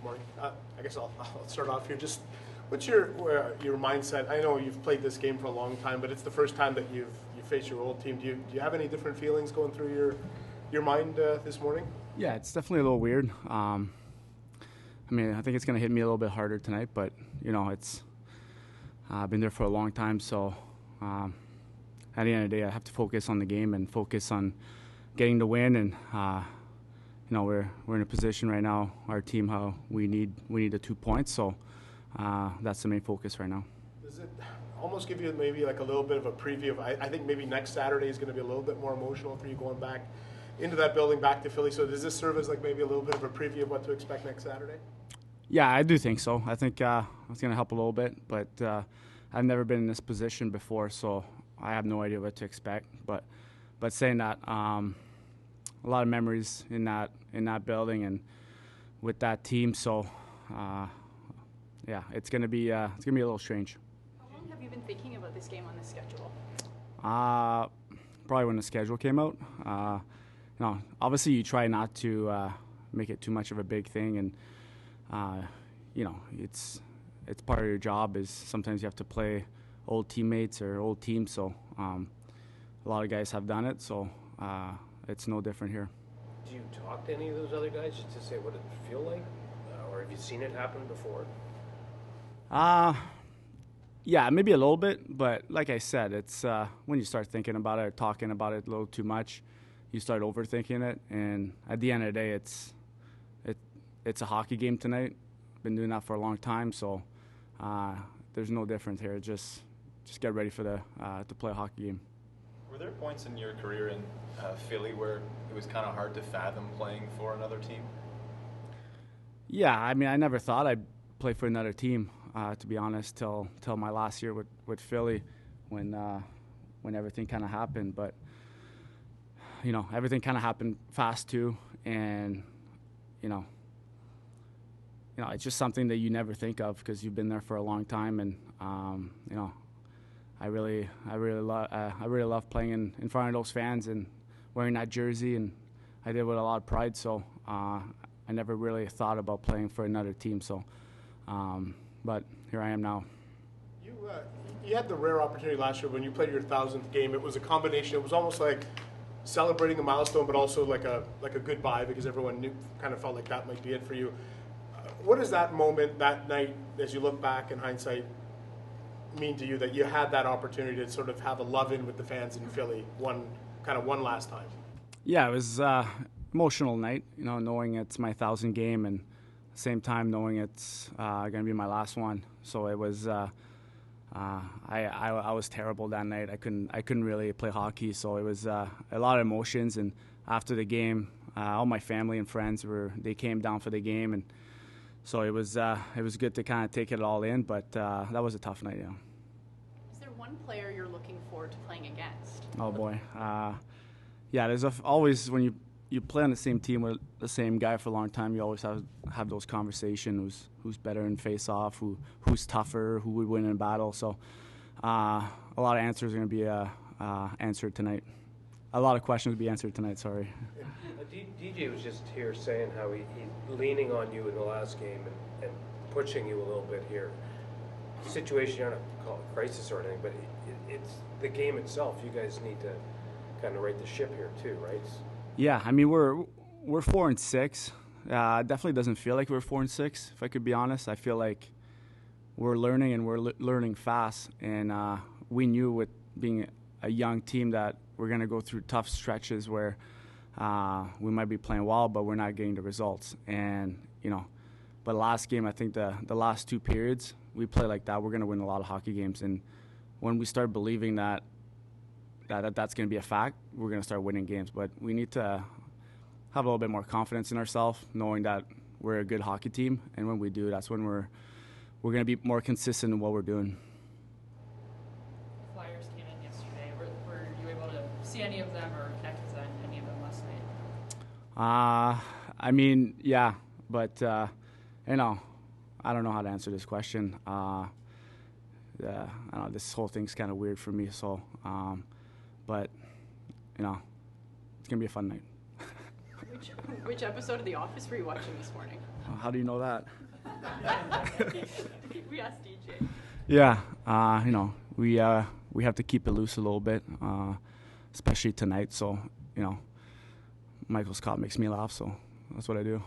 Morning. I guess I'll start off here. Just what's your mindset? I know you've played this game for a long time, but it's the first time that you faced your old team. Do you have any different feelings going through your mind this morning? Yeah, it's definitely a little weird. I think it's going to hit me a little bit harder tonight, but it's I've been there for a long time, so at the end of the day, I have to focus on the game and focus on getting the win. And we're in a position right now, our team, how we need the 2 points, so that's the main focus right now. Does it almost give you maybe like a little bit of a preview of, I think maybe next Saturday is going to be a little bit more emotional for you going back into that building, back to Philly, so does this serve as like maybe a little bit of a preview of what to expect next Saturday? Yeah, I do think so. I think it's going to help a little bit, but I've never been in this position before, so I have no idea what to expect. But saying that, a lot of memories in that building and with that team. So, it's gonna be a little strange. How long have you been thinking about this game on the schedule? Probably when the schedule came out. Obviously you try not to make it too much of a big thing, and it's part of your job. Is sometimes you have to play old teammates or old teams. So a lot of guys have done it. So. It's no different here. Do you talk to any of those other guys just to say what it feel like, or have you seen it happen before? Yeah, maybe a little bit, but like I said, it's when you start thinking about it or talking about it a little too much, you start overthinking it, and at the end of the day, it's a hockey game tonight. Been doing that for a long time, so there's no difference here. Just get ready for to play a hockey game. Were there points in your career in Philly where it was kind of hard to fathom playing for another team? Yeah, I never thought I'd play for another team, to be honest, till my last year with Philly, when everything kind of happened. But everything kind of happened fast too, and it's just something that you never think of because you've been there for a long time, and I really love playing in front of those fans and wearing that jersey, and I did it with a lot of pride. So I never really thought about playing for another team. So, but here I am now. You had the rare opportunity last year when you played your 1,000th game. It was a combination. It was almost like celebrating a milestone, but also like a goodbye, because everyone kind of felt like that might be it for you. What does that moment, that night, as you look back in hindsight, mean to you that you had that opportunity to sort of have a love-in with the fans in Philly one last time? Yeah, it was emotional night, knowing it's my 1,000th game, and at the same time knowing it's going to be my last one. So it was I was terrible that night. I couldn't really play hockey, so it was a lot of emotions. And after the game, all my family and friends they came down for the game, and so it was good to kind of take it all in, but that was a tough night, yeah. Is there one player you're looking forward to playing against? Oh boy, yeah. There's always, when you play on the same team with the same guy for a long time, you always have those conversations. Who's better in face-off? Who's tougher? Who would win in battle? So a lot of answers are going to be answered tonight. A lot of questions will be answered tonight. Sorry. DJ was just here saying how he's leaning on you in the last game and pushing you a little bit here. Situation, you don't have to call it crisis or anything, but it's the game itself. You guys need to kind of right the ship here too, right? Yeah, we're 4-6. Definitely doesn't feel like we're 4-6. If I could be honest, I feel like we're learning, and we're learning fast. And we knew with being a young team that we're going to go through tough stretches where we might be playing well, but we're not getting the results. And, but last game, I think the last 2 periods, we play like that, we're going to win a lot of hockey games. And when we start believing that's going to be a fact, we're going to start winning games. But we need to have a little bit more confidence in ourselves, knowing that we're a good hockey team. And when we do, that's when we're going to be more consistent in what we're doing. Flyers came in yesterday. Were you able to see any of them or connect with any of them last night? Yeah, but I don't know how to answer this question. I don't know, this whole thing's kind of weird for me. So, but it's gonna be a fun night. Which episode of The Office were you watching this morning? How do you know that? We asked DJ. Yeah, we have to keep it loose a little bit, especially tonight. So, Michael Scott makes me laugh, so that's what I do.